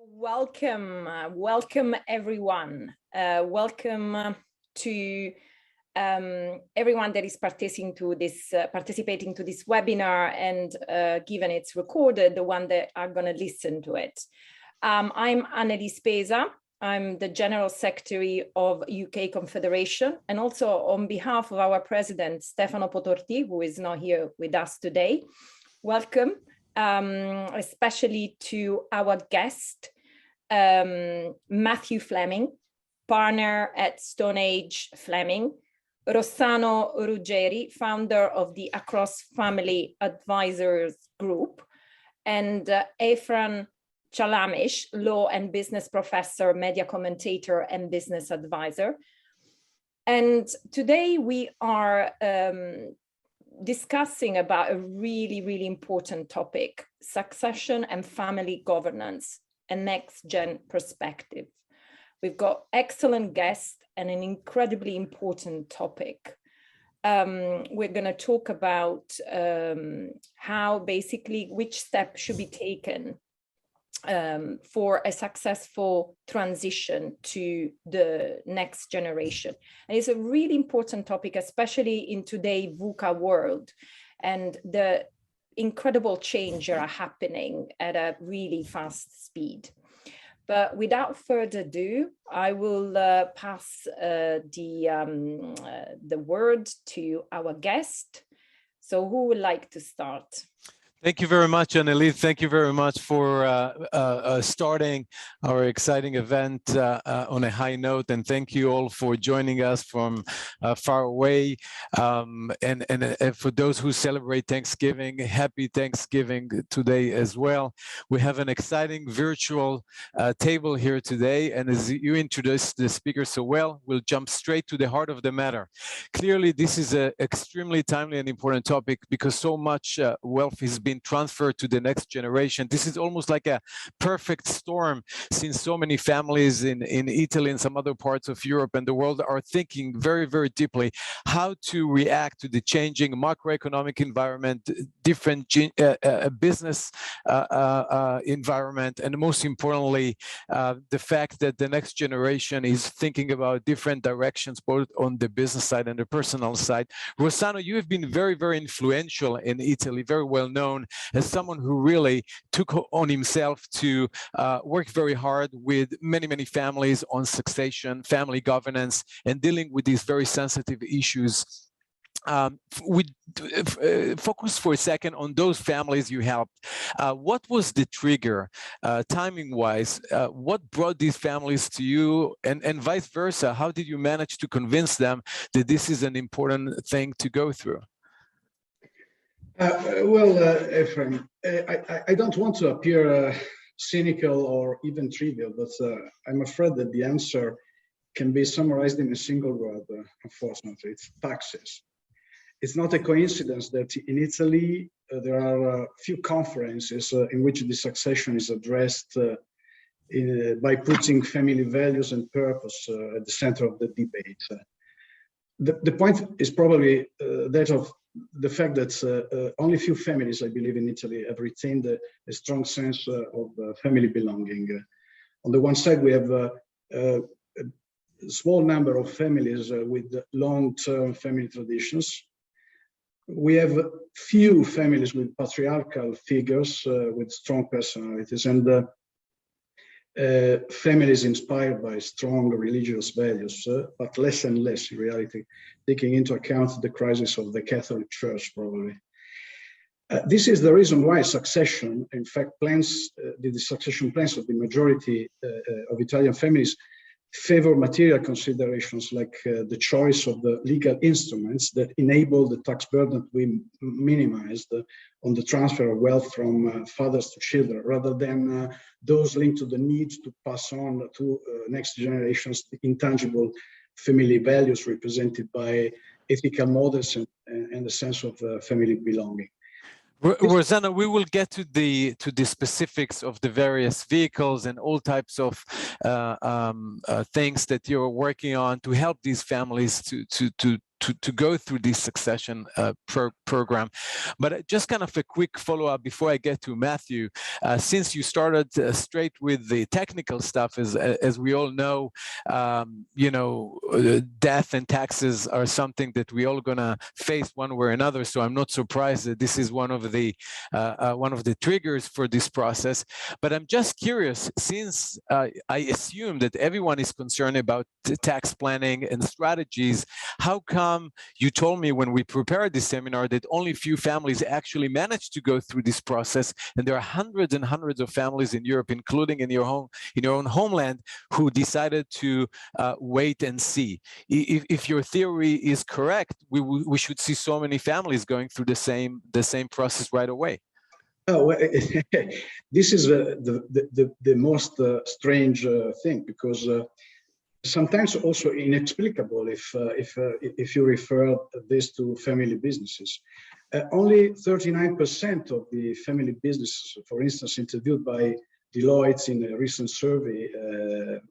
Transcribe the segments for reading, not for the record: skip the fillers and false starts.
Welcome everyone. Welcome to everyone that is participating to this webinar, and given it's recorded, the one that are going to listen to it. I'm Annelise Pesa. I'm the General Secretary of UK Confederation, and also on behalf of our President, Stefano Potorti, who is not here with us today. Welcome, especially to our guest, Matthew Fleming, partner at Stonehage Fleming, Rossano RUGGERI, founder of the Across Family Advisors Group, and Efran Chalamish, law and business professor, media commentator, and business advisor. And today we are discussing about a really important topic: succession and family governance, a next-gen perspective. We've got excellent guests and an incredibly important topic. We're going to talk about how basically which step should be taken for a successful transition to the next generation. And it's a really important topic, especially in today's VUCA world, and the incredible changes are happening at a really fast speed. But without further ado, I will pass the word to our guest. So who would like to start? Thank you very much, Annelise. Thank you very much for starting our exciting event on a high note, and thank you all for joining us from far away. And for those who celebrate Thanksgiving, happy Thanksgiving today as well. We have an exciting virtual table here today, and as you introduced the speaker so well, we'll jump straight to the heart of the matter. Clearly, this is an extremely timely and important topic because so much wealth is being transferred to the next generation. This is almost like a perfect storm, since so many families in Italy and some other parts of Europe and the world are thinking very deeply how to react to the changing macroeconomic environment, different business environment, and most importantly, the fact that the next generation is thinking about different directions, both on the business side and the personal side. Rossano, you have been very influential in Italy, very well known as someone who really took on himself to work very hard with many families on succession, family governance, and dealing with these very sensitive issues. We focus for a second on those families you helped. What was the trigger, timing-wise? What brought these families to you, and vice versa? How did you manage to convince them that this is an important thing to go through? Efraim, I don't want to appear cynical or even trivial, but I'm afraid that the answer can be summarized in a single word, unfortunately. It's taxes. It's not a coincidence that in Italy, there are few conferences in which the succession is addressed by putting family values and purpose at the center of the debate. The point is probably that of the fact that only few families, I believe, in Italy have retained a strong sense of family belonging. On the one side, we have a small number of families with long-term family traditions. We have few families with patriarchal figures with strong personalities, and families inspired by strong religious values, but less and less in reality, taking into account the crisis of the Catholic Church, probably. This is the reason why succession, in fact, the succession plans of the majority of Italian families favor material considerations like the choice of the legal instruments that enable the tax burden to be minimized on the transfer of wealth from fathers to children, rather than those linked to the need to pass on to next generations the intangible family values represented by ethical models and the sense of family belonging. Rossano, we will get to the specifics of the various vehicles and all types of things that you're working on to help these families to to go through this succession program. But just kind of a quick follow-up before I get to Matthew. Since you started straight with the technical stuff, as we all know, death and taxes are something that we all gonna face one way or another. So I'm not surprised that this is one of the triggers for this process. But I'm just curious, since I assume that everyone is concerned about tax planning and strategies, how come you told me when we prepared this seminar that only few families actually managed to go through this process, and there are hundreds and hundreds of families in Europe, including in your own homeland, who decided to wait and see? If your theory is correct, we should see so many families going through the same process right away. Oh, this is the most strange thing, because sometimes also inexplicable if you refer this to family businesses. Only 39% of the family businesses, for instance, interviewed by Deloitte in a recent survey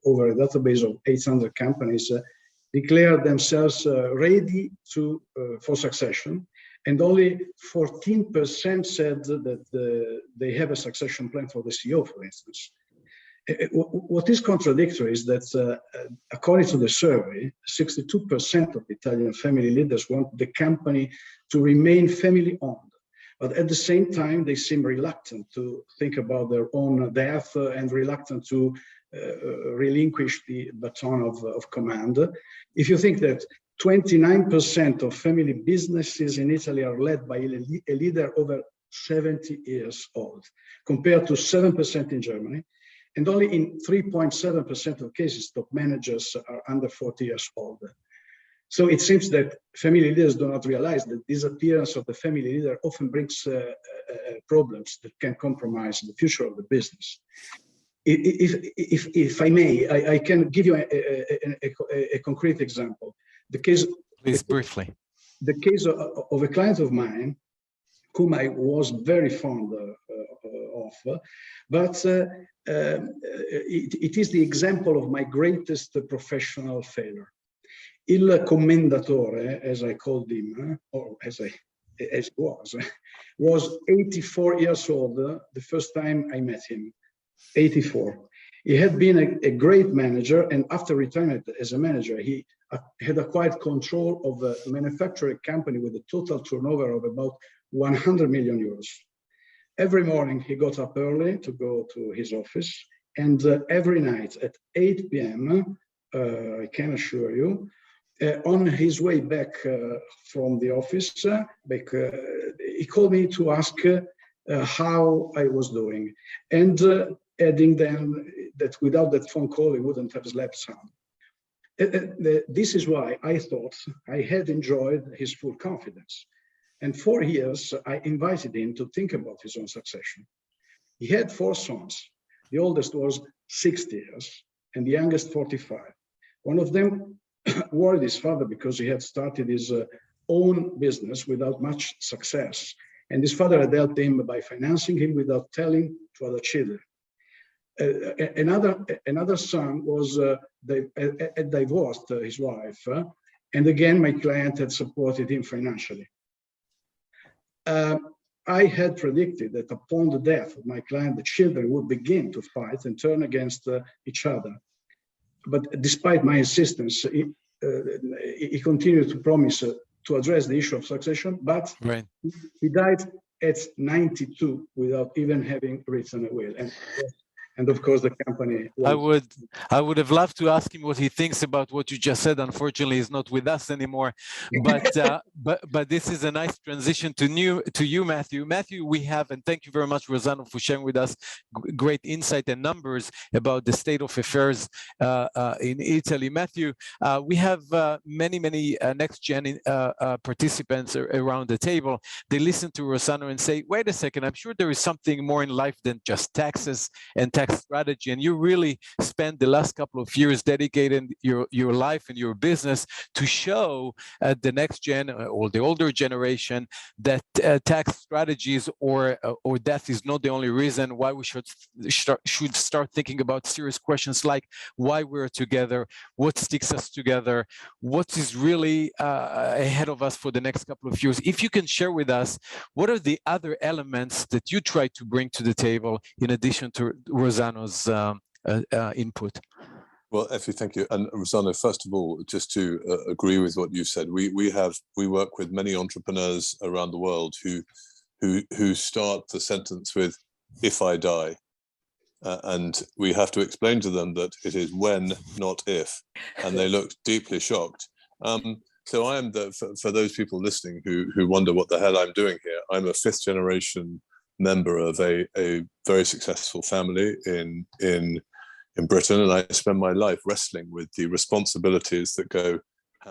over a database of 800 companies, declared themselves ready for succession. And only 14% said that they have a succession plan for the CEO, for instance. What is contradictory is that, according to the survey, 62% of Italian family leaders want the company to remain family-owned. But at the same time, they seem reluctant to think about their own death and reluctant to relinquish the baton of command. If you think that 29% of family businesses in Italy are led by a leader over 70 years old, compared to 7% in Germany, and only in 3.7% of cases, top managers are under 40 years old. So it seems that family leaders do not realize that disappearance of the family leader often brings problems that can compromise the future of the business. If I may, I can give you a concrete example. Please, briefly. The case of a client of mine, whom I was very fond of, but it is the example of my greatest professional failure. Il commendatore, as I called him, or as he was 84 years old the first time I met him. 84. He had been a great manager, and after retirement as a manager, he had acquired control of a manufacturing company with a total turnover of about 100 million euros. Every morning he got up early to go to his office, and every night at 8 p.m., I can assure you, on his way back from the office, he called me to ask how I was doing, and adding then that without that phone call, he wouldn't have slept sound. This is why I thought I had enjoyed his full confidence. And for years, I invited him to think about his own succession. He had 4 sons. The oldest was 60 years, and the youngest 45. One of them worried his father because he had started his own business without much success. And his father had helped him by financing him without telling to other children. Another son was had divorced his wife, and again, my client had supported him financially. I had predicted that upon the death of my client, the children would begin to fight and turn against each other. But despite my insistence, he continued to promise to address the issue of succession, but right. He died at 92 without even having written a will. And of course, the company. I would have loved to ask him what he thinks about what you just said. Unfortunately, he's not with us anymore. But this is a nice transition to you, Matthew. Matthew, we have, and thank you very much, Rossano, for sharing with us great insight and numbers about the state of affairs in Italy. Matthew, we have many next-gen participants around the table. They listen to Rossano and say, "Wait a second, I'm sure there is something more in life than just taxes and tax tax strategy, and you really spent the last couple of years dedicating your life and your business to show the next gen or the older generation that tax strategies or death is not the only reason why we should start thinking about serious questions like why we're together, what sticks us together, what is really ahead of us for the next couple of years. If you can share with us, what are the other elements that you try to bring to the table in addition to Rossano's input? Well, Effie, thank you. And Rossano, first of all, just to agree with what you said, we work with many entrepreneurs around the world who start the sentence with "if I die," and we have to explain to them that it is when, not if, and they look deeply shocked. So I am for those people listening who wonder what the hell I'm doing here. I'm a 5th generation member of a very successful family in Britain, and I spend my life wrestling with the responsibilities that go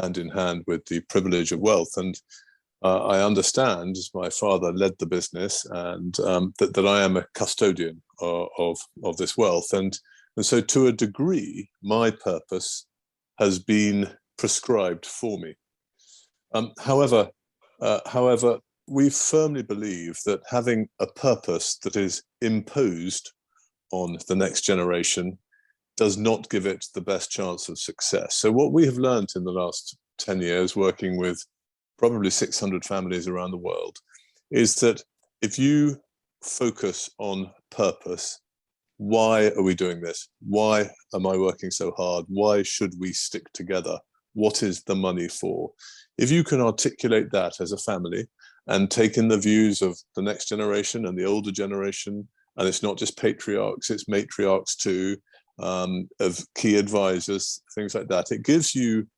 hand in hand with the privilege of wealth. And I understand, as my father led the business, and that I am a custodian of this wealth. And so to a degree, my purpose has been prescribed for me. However, we firmly believe that having a purpose that is imposed on the next generation does not give it the best chance of success. So what we have learned in the last 10 years, working with probably 600 families around the world, is that if you focus on purpose, why are we doing this? Why am I working so hard? Why should we stick together? What is the money for? If you can articulate that as a family and take in the views of the next generation and the older generation, and it's not just patriarchs, it's matriarchs too, of key advisors, things like that, it gives you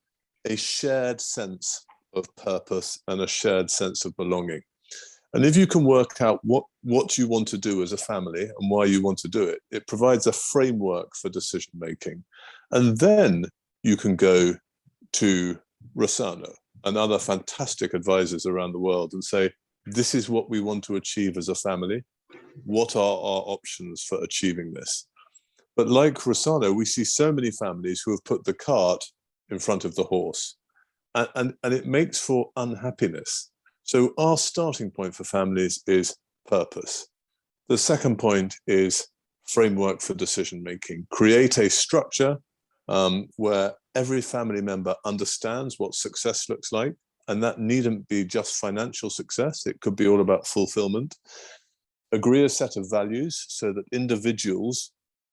a shared sense of purpose and a shared sense of belonging. And if you can work out what you want to do as a family and why you want to do it, it provides a framework for decision making. And then you can go to Rossano and other fantastic advisors around the world and say, this is what we want to achieve as a family. What are our options for achieving this? But like Rossano, we see so many families who have put the cart in front of the horse, and it makes for unhappiness. So our starting point for families is purpose. The second point is framework for decision making. Create a structure where every family member understands what success looks like, and that needn't be just financial success. It could be all about fulfillment. Agree a set of values so that individuals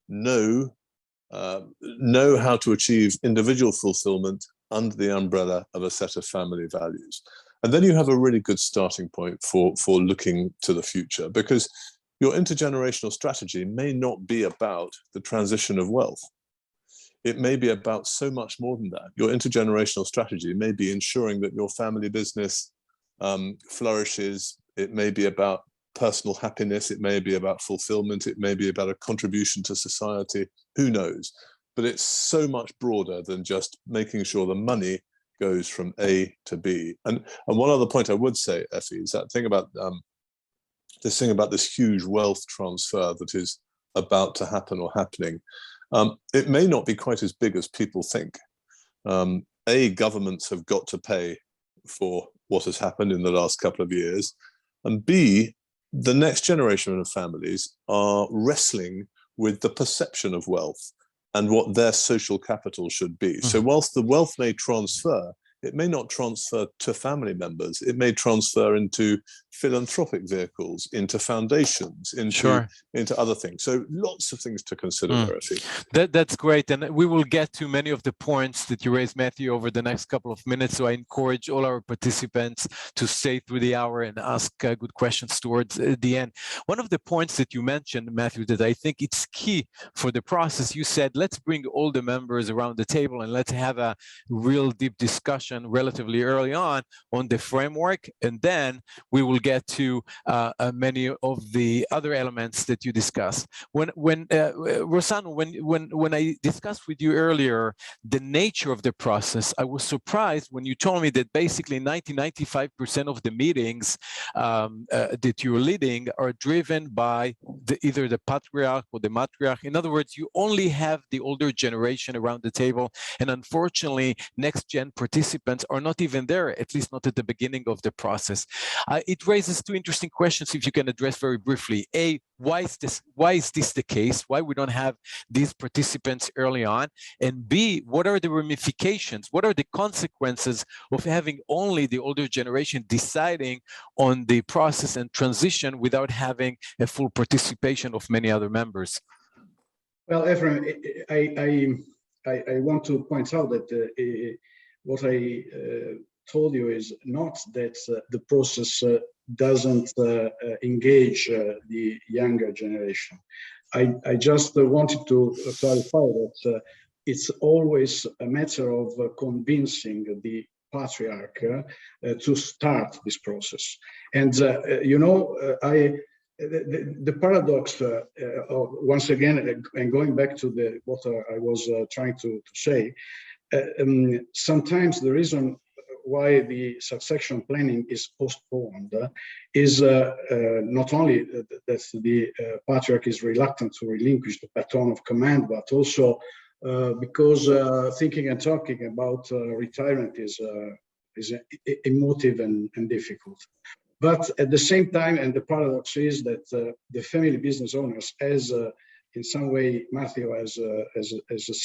know how to achieve individual fulfillment under the umbrella of a set of family values. And then you have a really good starting point for looking to the future, because your intergenerational strategy may not be about the transition of wealth. It may be about so much more than that. Your intergenerational strategy may be ensuring that your family business flourishes. It may be about personal happiness. It may be about fulfillment. It may be about a contribution to society. Who knows? But it's so much broader than just making sure the money goes from A to B. And one other point I would say, Effie, is that thing about this huge wealth transfer that is about to happen or happening. It may not be quite as big as people think. A, governments have got to pay for what has happened in the last couple of years. And B, the next generation of families are wrestling with the perception of wealth and what their social capital should be. So whilst the wealth may transfer, it may not transfer to family members. It may transfer into philanthropic vehicles, into foundations, into other things. So lots of things to consider there, I think. That's great. And we will get to many of the points that you raised, Matthew, over the next couple of minutes. So I encourage all our participants to stay through the hour and ask good questions towards the end. One of the points that you mentioned, Matthew, that I think it's key for the process, you said, let's bring all the members around the table and let's have a real deep discussion relatively early on the framework, and then we will get to many of the other elements that you discussed. Rossano, when I discussed with you earlier the nature of the process, I was surprised when you told me that basically 95% of the meetings that you're leading are driven by either the patriarch or the matriarch. In other words, you only have the older generation around the table, and unfortunately, next-gen participants are not even there, at least not at the beginning of the process. It raises two interesting questions, if you can address very briefly. A, why is this the case? Why we don't have these participants early on? And B, what are the ramifications? What are the consequences of having only the older generation deciding on the process and transition without having a full participation of many other members? Well, Ephraim, I want to point out that what I told you is not that the process doesn't engage the younger generation. I just wanted to clarify that it's always a matter of convincing the patriarch to start this process. And you know, the paradox, once again, and going back to what I was trying to say, sometimes the reason why the succession planning is postponed is not only that the patriarch is reluctant to relinquish the baton of command, but also because thinking and talking about retirement is emotive and difficult. But at the same time, and the paradox is that the family business owners, as in some way Matthew has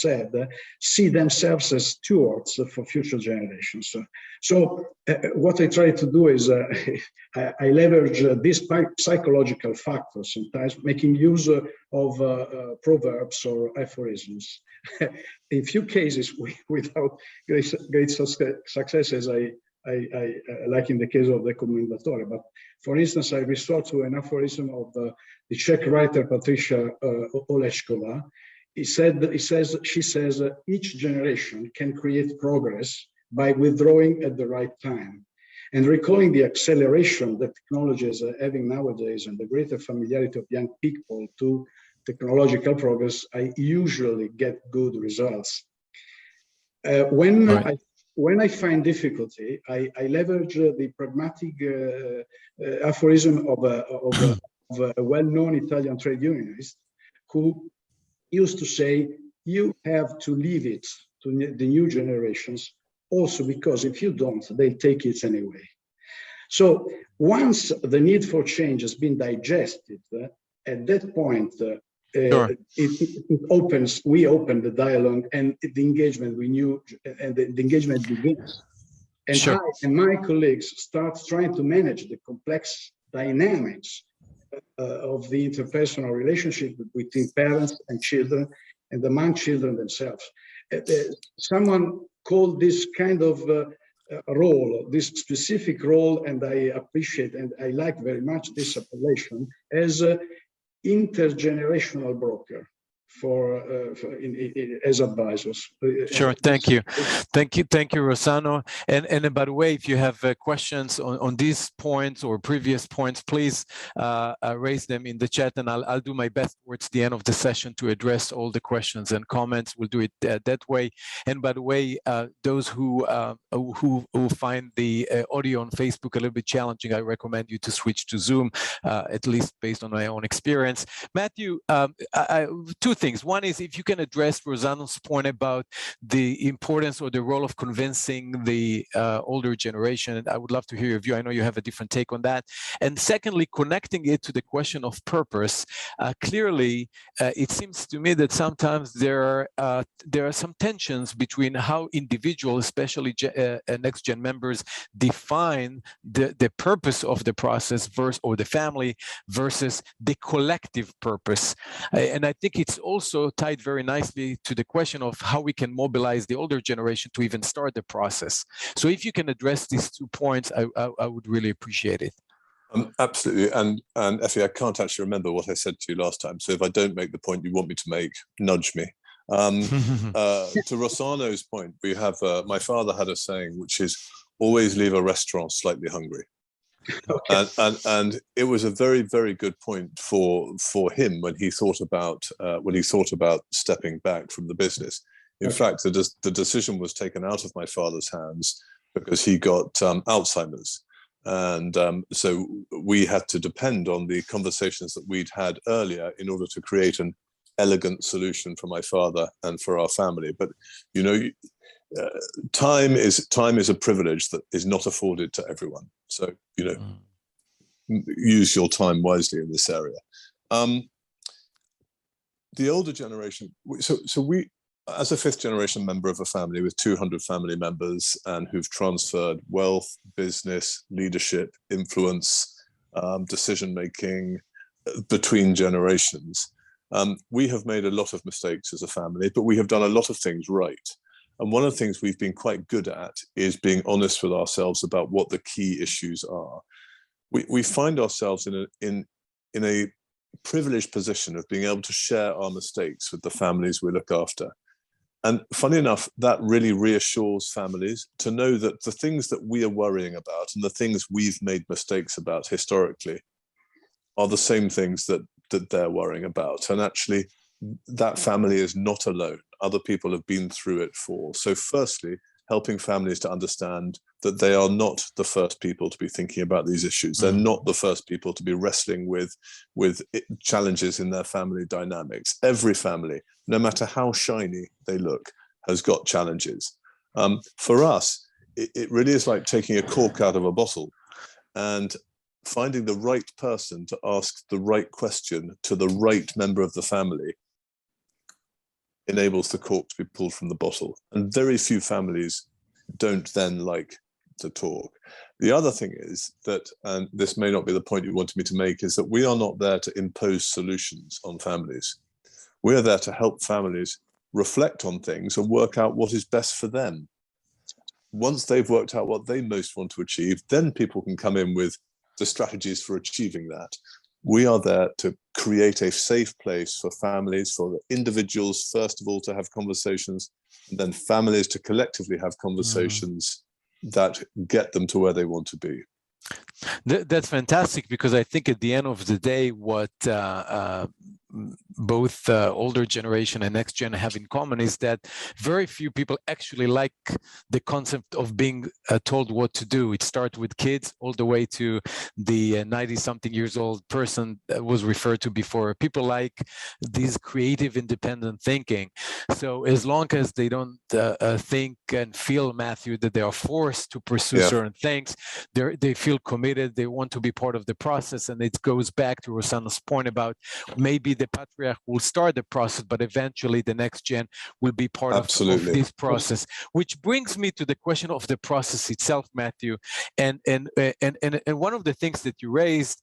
said, see themselves as stewards for future generations. So what I try to do is I leverage these psychological factors, sometimes making use of proverbs or aphorisms. In few cases, without great success, as I like in the case of the commendatore. But for instance, I resort to an aphorism of the Czech writer Patricia Oleshkova. She says, each generation can create progress by withdrawing at the right time. And recalling the acceleration that technologies are having nowadays and the greater familiarity of young people to technological progress, I usually get good results. When I find difficulty, I leverage the pragmatic aphorism of a well-known Italian trade unionist who used to say, you have to leave it to the new generations, also because if you don't, they'll take it anyway. So once the need for change has been digested, at that point, Sure. we open the dialogue and the engagement the engagement begins. And Sure. I and my colleagues start trying to manage the complex dynamics of the interpersonal relationship between parents and children and among children themselves. Someone called this kind of role, this specific role, and I appreciate and I like very much this appellation, as intergenerational broker as advisors. Sure, thank you, Rossano. And by the way, if you have questions on these points or previous points, please raise them in the chat, and I'll do my best towards the end of the session to address all the questions and comments. We'll do it that way. And by the way, those who find the audio on Facebook a little bit challenging, I recommend you to switch to Zoom, at least based on my own experience. Matthew, two things. One is if you can address Rossano's point about the importance or the role of convincing the older generation. And I would love to hear your view. I know you have a different take on that. And secondly, connecting it to the question of purpose. Clearly, it seems to me that sometimes there are some tensions between how individuals, especially next-gen members, define the purpose of the process or the family versus the collective purpose. And I think it's also tied very nicely to the question of how we can mobilize the older generation to even start the process. So if you can address these 2 points, I would really appreciate it. Absolutely. And Effie, I can't actually remember what I said to you last time. So if I don't make the point you want me to make, nudge me. To Rossano's point, we have, my father had a saying, which is always leave a restaurant slightly hungry. Okay. And it was a very, very good point for him when he thought about stepping back from the business. In fact, the decision was taken out of my father's hands because he got Alzheimer's. And so we had to depend on the conversations that we'd had earlier in order to create an elegant solution for my father and for our family. But, you know, time is a privilege that is not afforded to everyone. So, you know, use your time wisely in this area. The older generation, so we, as a fifth generation member of a family with 200 family members and who've transferred wealth, business, leadership, influence, decision-making between generations, we have made a lot of mistakes as a family, but we have done a lot of things right. And one of the things we've been quite good at is being honest with ourselves about what the key issues are. We find ourselves in a privileged position of being able to share our mistakes with the families we look after. And funny enough, that really reassures families to know that the things that we are worrying about and the things we've made mistakes about historically are the same things that they're worrying about. And actually, that family is not alone. Other people have been through it for. So firstly, helping families to understand that they are not the first people to be thinking about these issues. They're not the first people to be wrestling with challenges in their family dynamics. Every family, no matter how shiny they look, has got challenges. For us, it really is like taking a cork out of a bottle and finding the right person to ask the right question to the right member of the family enables the cork to be pulled from the bottle. And very few families don't then like to talk. The other thing is that, and this may not be the point you wanted me to make, is that we are not there to impose solutions on families. We are there to help families reflect on things and work out what is best for them. Once they've worked out what they most want to achieve, then people can come in with the strategies for achieving that. We are there to create a safe place for families, for individuals, first of all, to have conversations, and then families to collectively have conversations that get them to where they want to be. That's fantastic, because I think at the end of the day, what both older generation and next gen have in common is that very few people actually like the concept of being told what to do. It starts with kids all the way to the 90-something years old person that was referred to before. People like this creative, independent thinking. So as long as they don't think and feel, Matthew, that they are forced to pursue certain things, they feel committed, they want to be part of the process. And it goes back to Rossano's point about maybe the patriarch will start the process, but eventually the next gen will be part of this process. Which brings me to the question of the process itself, Matthew. And one of the things that you raised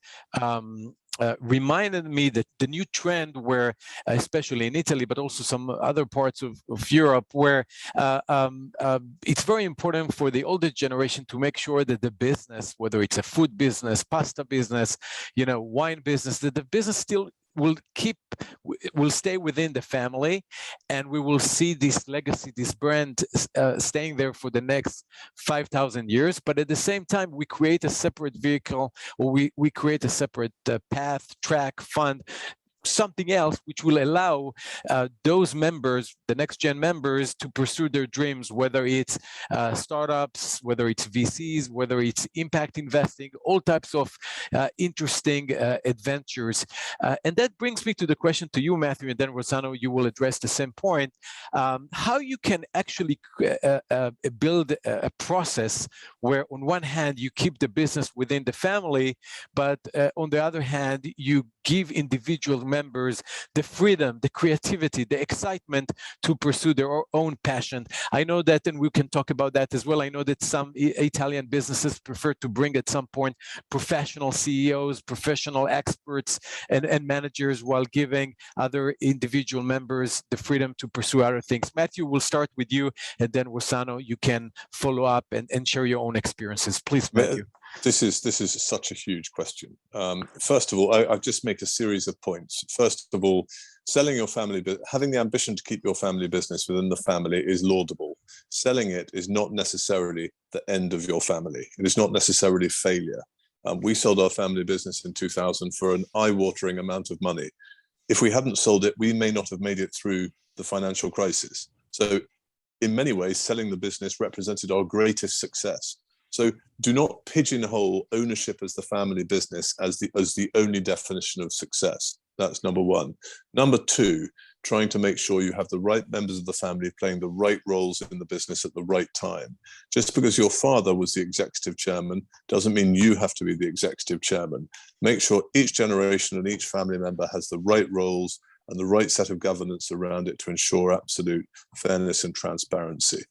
reminded me that the new trend where, especially in Italy, but also some other parts of Europe, where it's very important for the older generation to make sure that the business, whether it's a food business, pasta business, wine business, that the business still will stay within the family, and we will see this legacy, this brand staying there for the next 5,000 years. But at the same time, we create a separate vehicle, or we create a separate path, track, fund, something else which will allow those members, the next gen members, to pursue their dreams, whether it's startups, whether it's VCs, whether it's impact investing, all types of interesting adventures. And that brings me to the question to you, Matthew, and then Rossano, you will address the same point. How you can actually build a process where on one hand you keep the business within the family, but on the other hand you give individual members the freedom, the creativity, the excitement to pursue their own passion. I know that, and we can talk about that as well. I know that some Italian businesses prefer to bring at some point professional CEOs, professional experts, and managers, while giving other individual members the freedom to pursue other things. Matthew, we'll start with you, and then Rossano, you can follow up and share your own experiences. Please, Matthew. This is such a huge question. First of all, I'll just make a series of points. First of all, selling your family, having the ambition to keep your family business within the family is laudable. Selling it is not necessarily the end of your family. It is not necessarily failure. We sold our family business in 2000 for an eye-watering amount of money. If we hadn't sold it, we may not have made it through the financial crisis. So in many ways, selling the business represented our greatest success. So do not pigeonhole ownership as the family business as the only definition of success. That's number one. Number two, trying to make sure you have the right members of the family playing the right roles in the business at the right time. Just because your father was the executive chairman doesn't mean you have to be the executive chairman. Make sure each generation and each family member has the right roles and the right set of governance around it to ensure absolute fairness and transparency.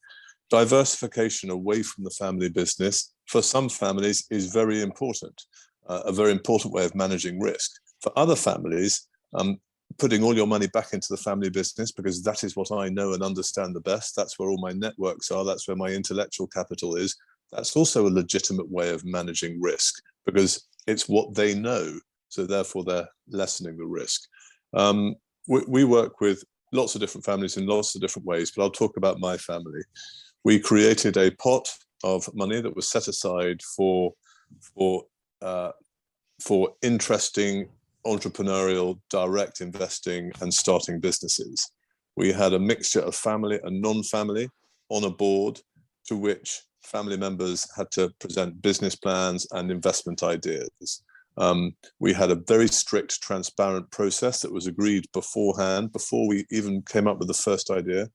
Diversification away from the family business for some families is very important, a very important way of managing risk. For other families, putting all your money back into the family business because that is what I know and understand the best, that's where all my networks are, that's where my intellectual capital is, that's also a legitimate way of managing risk because it's what they know, so therefore they're lessening the risk. We work with lots of different families in lots of different ways, but I'll talk about my family. We created a pot of money that was set aside for interesting entrepreneurial direct investing and starting businesses. We had a mixture of family and non-family on a board to which family members had to present business plans and investment ideas. We had a very strict, transparent process that was agreed beforehand, before we even came up with the first idea.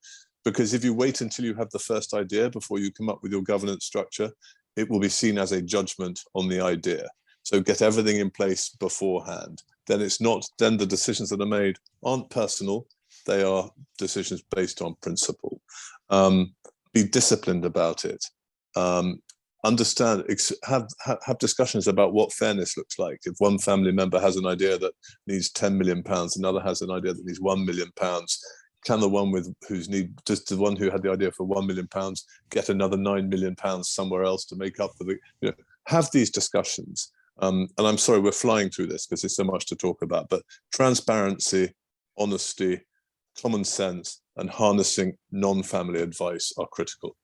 Because if you wait until you have the first idea before you come up with your governance structure, it will be seen as a judgment on the idea. So get everything in place beforehand. Then the decisions that are made aren't personal, they are decisions based on principle. Be disciplined about it. Understand, have discussions about what fairness looks like. If one family member has an idea that needs £10 million, another has an idea that needs £1 million, can the one does the one who had the idea for £1 million get another £9 million somewhere else to make up for the, have these discussions. And I'm sorry, we're flying through this because there's so much to talk about, but transparency, honesty, common sense, and harnessing non-family advice are critical.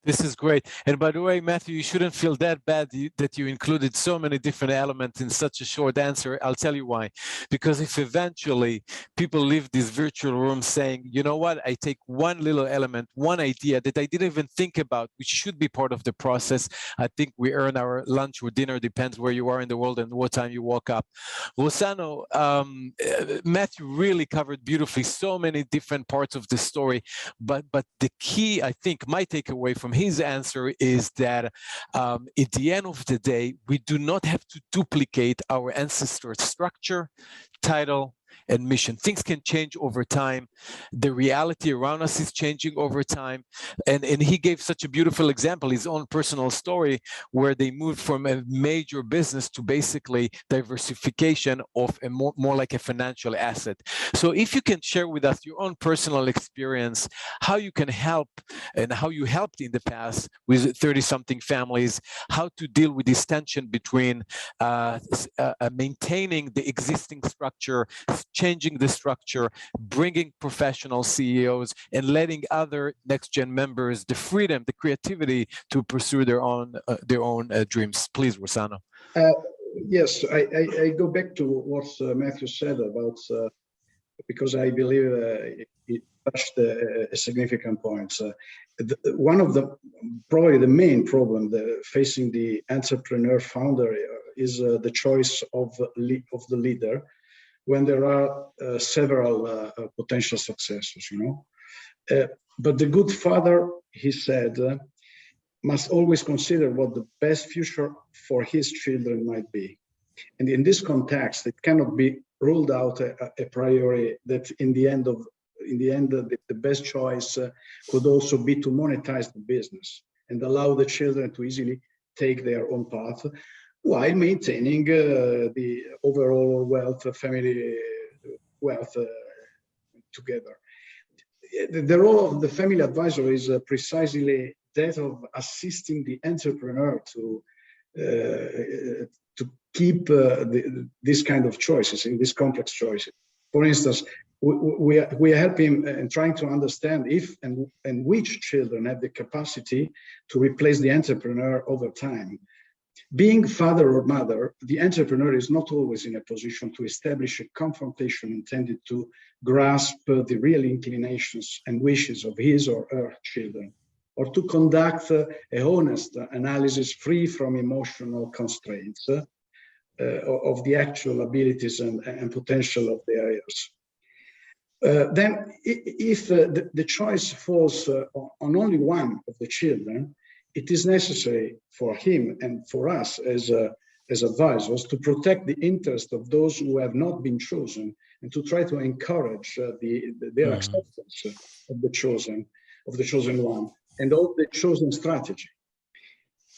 This is great. And by the way, Matthew, you shouldn't feel that bad that you included so many different elements in such a short answer. I'll tell you why. Because if eventually people leave this virtual room saying, you know what, I take one little element, one idea that I didn't even think about, which should be part of the process, I think we earn our lunch or dinner, depends where you are in the world and what time you woke up. Rossano, Matthew really covered beautifully so many different parts of the story, but the key, I think, my takeaway from his answer is that at the end of the day, we do not have to duplicate our ancestor structure, title, and mission. Things can change over time. The reality around us is changing over time. And he gave such a beautiful example, his own personal story, where they moved from a major business to basically diversification of a more like a financial asset. So if you can share with us your own personal experience, how you can help and how you helped in the past with 30-something families, how to deal with this tension between maintaining the existing structure, changing the structure, bringing professional CEOs, and letting other next-gen members the freedom, the creativity to pursue their own dreams. Please, Rossano. Yes, I go back to what Matthew said about, because I believe it touched a significant point. One of probably the main problem facing the entrepreneur founder is the choice of the leader, when there are several potential successors, But the good father, he said, must always consider what the best future for his children might be. And in this context, it cannot be ruled out a priori that in the end, the best choice could also be to monetize the business and allow the children to easily take their own path, while maintaining the overall family wealth together. The role of the family advisor is precisely that of assisting the entrepreneur to keep this kind of choices, in these complex choices. For instance, we help him in trying to understand if and which children have the capacity to replace the entrepreneur over time. Being father or mother, the entrepreneur is not always in a position to establish a confrontation intended to grasp the real inclinations and wishes of his or her children, or to conduct a honest analysis free from emotional constraints of the actual abilities and potential of the heirs. Then, if the choice falls on only one of the children, it is necessary for him and for us as advisors to protect the interest of those who have not been chosen and to try to encourage their acceptance of the chosen one and of the chosen strategy.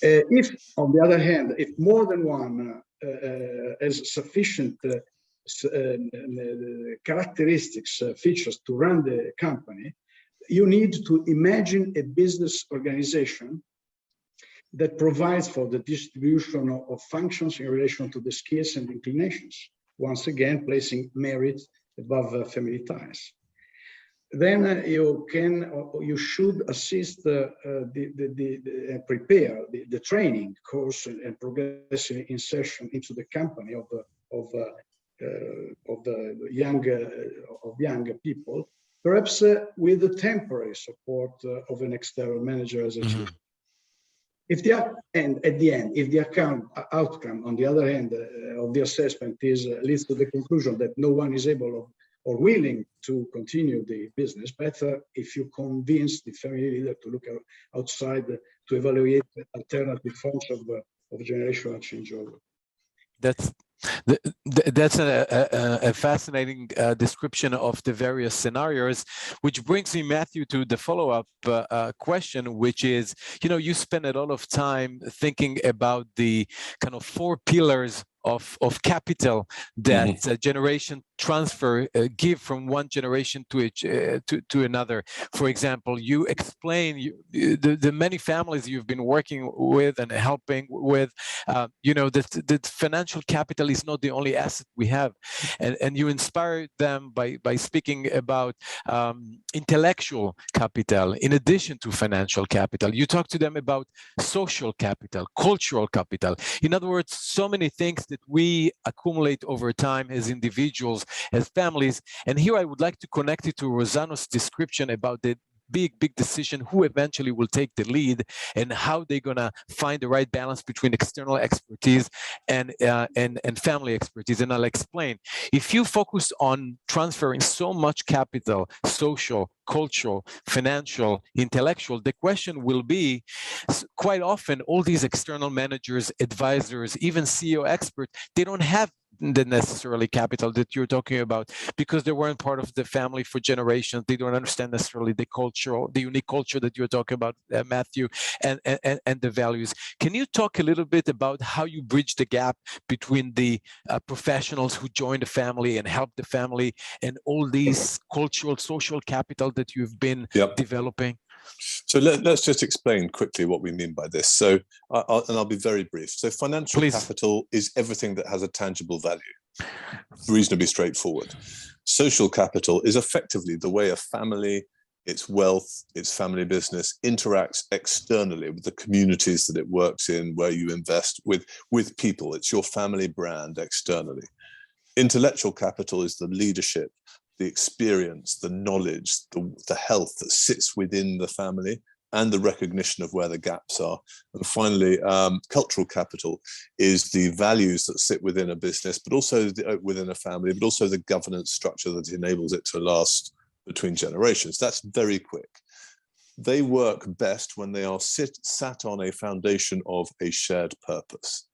If, on the other hand, if more than one has sufficient characteristics, features to run the company, you need to imagine a business organization that provides for the distribution of functions in relation to the skills and inclinations, once again placing merit above family ties. Then you should assist prepare the training course and progressive insertion into the company of young people, perhaps with the temporary support of an external manager as a chief. If at the end, if the outcome, on the other hand, of the assessment leads to the conclusion that no one is able or willing to continue the business, better if you convince the family leader to look outside to evaluate alternative forms of generational changeover. That's a fascinating description of the various scenarios, which brings me, Matthew, to the follow-up question, which is, you spend a lot of time thinking about the kind of 4 pillars of capital that generation transfer give from one generation to another. For example, you explain the many families you've been working with and helping with, that financial capital is not the only asset we have, and you inspire them by speaking about intellectual capital in addition to financial capital. You talk to them about social capital, cultural capital. In other words, so many things that we accumulate over time as individuals, as families. And here I would like to connect it to Rossano's description about the big decision, who eventually will take the lead and how they're gonna find the right balance between external expertise and family expertise. And I'll explain. If you focus on transferring so much capital, social, cultural, financial, intellectual, the question will be, quite often, all these external managers, advisors, even CEO experts, they don't have the necessarily capital that you're talking about because they weren't part of the family for generations. They don't understand necessarily the unique culture that you're talking about, Matthew, and the values. Can you talk a little bit about how you bridge the gap between the professionals who join the family and help the family and all these cultural, social capital that you've been developing? So let's just explain quickly what we mean by this. So, I'll be very brief. So financial capital is everything that has a tangible value, reasonably straightforward. Social capital is effectively the way a family, its wealth, its family business interacts externally with the communities that it works in, where you invest with people. It's your family brand externally. Intellectual capital is the leadership, the experience, the knowledge, the health that sits within the family, and the recognition of where the gaps are. And finally, cultural capital is the values that sit within a business, but also within a family, but also the governance structure that enables it to last between generations. That's very quick. They work best when they are sat on a foundation of a shared purpose.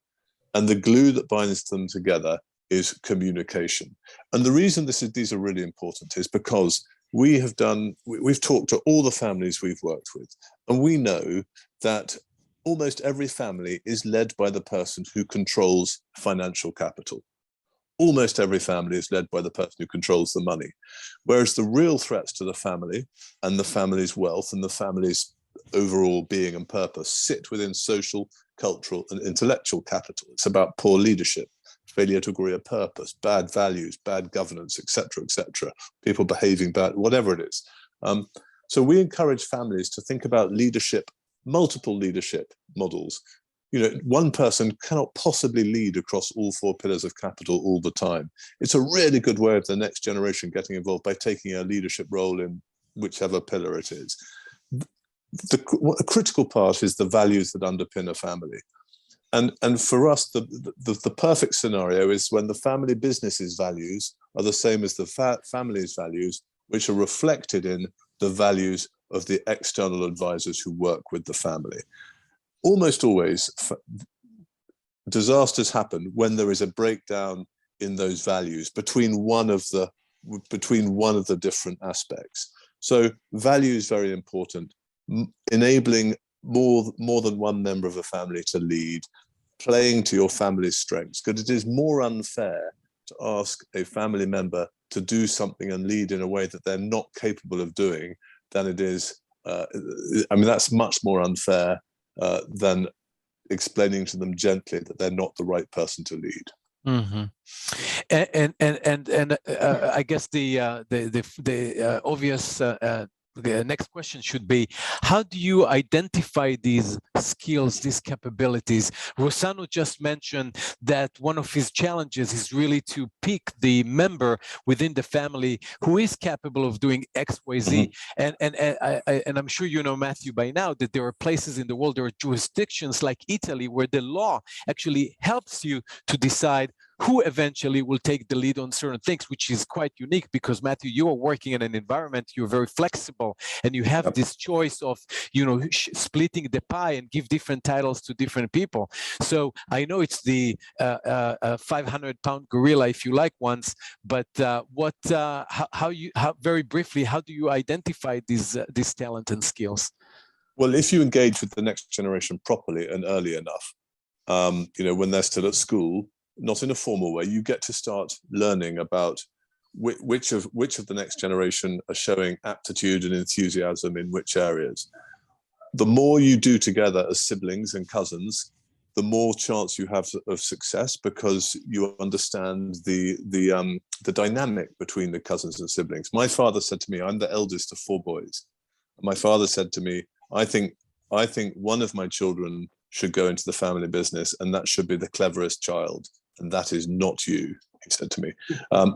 And the glue that binds them together is communication. And the reason these are really important is because we've talked to all the families we've worked with, and we know that almost every family is led by the person who controls financial capital. Almost every family is led by the person who controls the money. Whereas the real threats to the family and the family's wealth and the family's overall being and purpose sit within social, cultural, and intellectual capital. It's about poor leadership, failure to agree a purpose, bad values, bad governance, etc., people behaving bad, whatever it is. So we encourage families to think about leadership, multiple leadership models. one person cannot possibly lead across all 4 pillars of capital all the time. It's a really good way of the next generation getting involved by taking a leadership role in whichever pillar it is. A critical part is the values that underpin a family. And for us, the perfect scenario is when the family business's values are the same as the family's values, which are reflected in the values of the external advisors who work with the family. Almost always, disasters happen when there is a breakdown in those values between one of the different aspects. So value is very important. Enabling more than one member of a family to lead, playing to your family's strengths, because it is more unfair to ask a family member to do something and lead in a way that they're not capable of doing than it is. That's much more unfair than explaining to them gently that they're not the right person to lead. Mm-hmm. And I guess the obvious the next question should be, how do you identify these skills, these capabilities? Rossano just mentioned that one of his challenges is really to pick the member within the family who is capable of doing X, Y, Z. Mm-hmm. And I'm sure you know, Matthew, by now, that there are places in the world, there are jurisdictions like Italy where the law actually helps you to decide who eventually will take the lead on certain things, which is quite unique because, Matthew, you are working in an environment, you're very flexible, and you have this choice of, splitting the pie and give different titles to different people. So I know it's the 500-pound gorilla, if you like, once, but very briefly, how do you identify these talent and skills? Well, if you engage with the next generation properly and early enough, when they're still at school, not in a formal way, you get to start learning about which of the next generation are showing aptitude and enthusiasm in which areas. The more you do together as siblings and cousins, the more chance you have of success, because you understand the dynamic between the cousins and siblings. My father said to me, I'm the eldest of 4 boys. My father said to me, I think one of my children should go into the family business, and that should be the cleverest child. And that is not you, he said to me,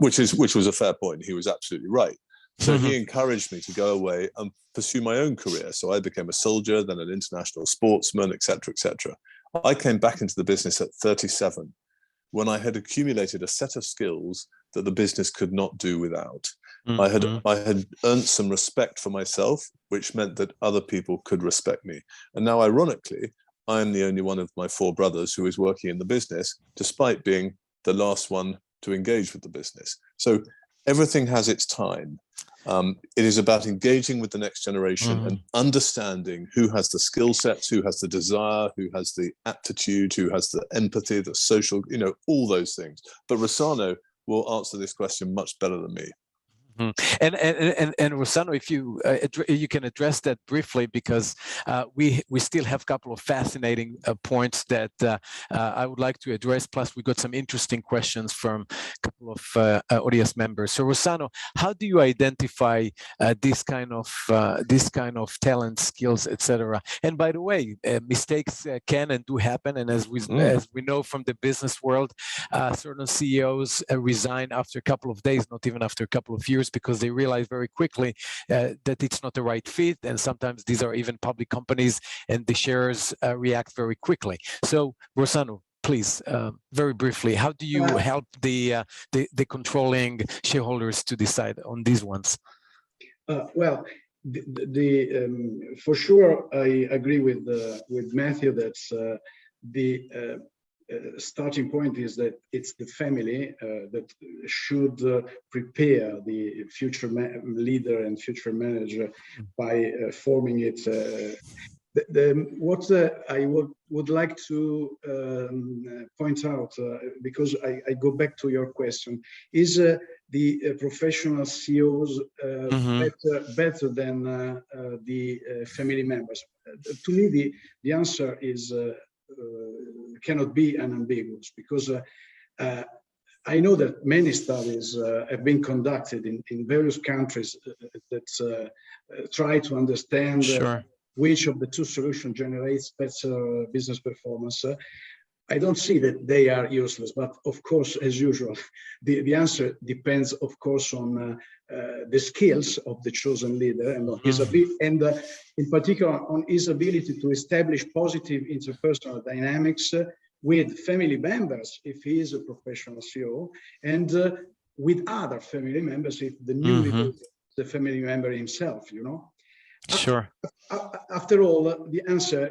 which was a fair point. He was absolutely right. So he encouraged me to go away and pursue my own career. So I became a soldier, then an international sportsman, etc., etc. I came back into the business at 37, when I had accumulated a set of skills that the business could not do without. I had earned some respect for myself, which meant that other people could respect me. And now, ironically, I am the only one of my 4 brothers who is working in the business, despite being the last one to engage with the business. So everything has its time. It is about engaging with the next generation and understanding who has the skill sets, who has the desire, who has the aptitude, who has the empathy, the social, all those things. But Rossano will answer this question much better than me. And Rossano, if you can address that briefly, because we still have a couple of fascinating points that I would like to address. Plus, we got some interesting questions from a couple of audience members. So, Rossano, how do you identify this kind of talent, skills, etc.? And by the way, mistakes can and do happen. And as we know from the business world, certain CEOs resign after a couple of days, not even after a couple of years, because they realize very quickly that it's not the right fit. And sometimes these are even public companies, and the shares react very quickly. So, Rossano, please, very briefly, how do you help the controlling shareholders to decide on these ones? Well, for sure, I agree with Matthew that the starting point is that it's the family that should prepare the future leader and future manager by forming it. What I would like to point out, because I go back to your question, is the professional CEOs better than the family members? To me, the answer is cannot be unambiguous, because I know that many studies have been conducted in various countries that try to understand which of the two solutions generates better business performance, I don't see that they are useless, but of course, as usual, the answer depends, of course, on the skills of the chosen leader and on his ability, and in particular on his ability to establish positive interpersonal dynamics with family members, if he is a professional CEO, and with other family members, if the new leader is the family member himself, you know. Sure. After all, the answer,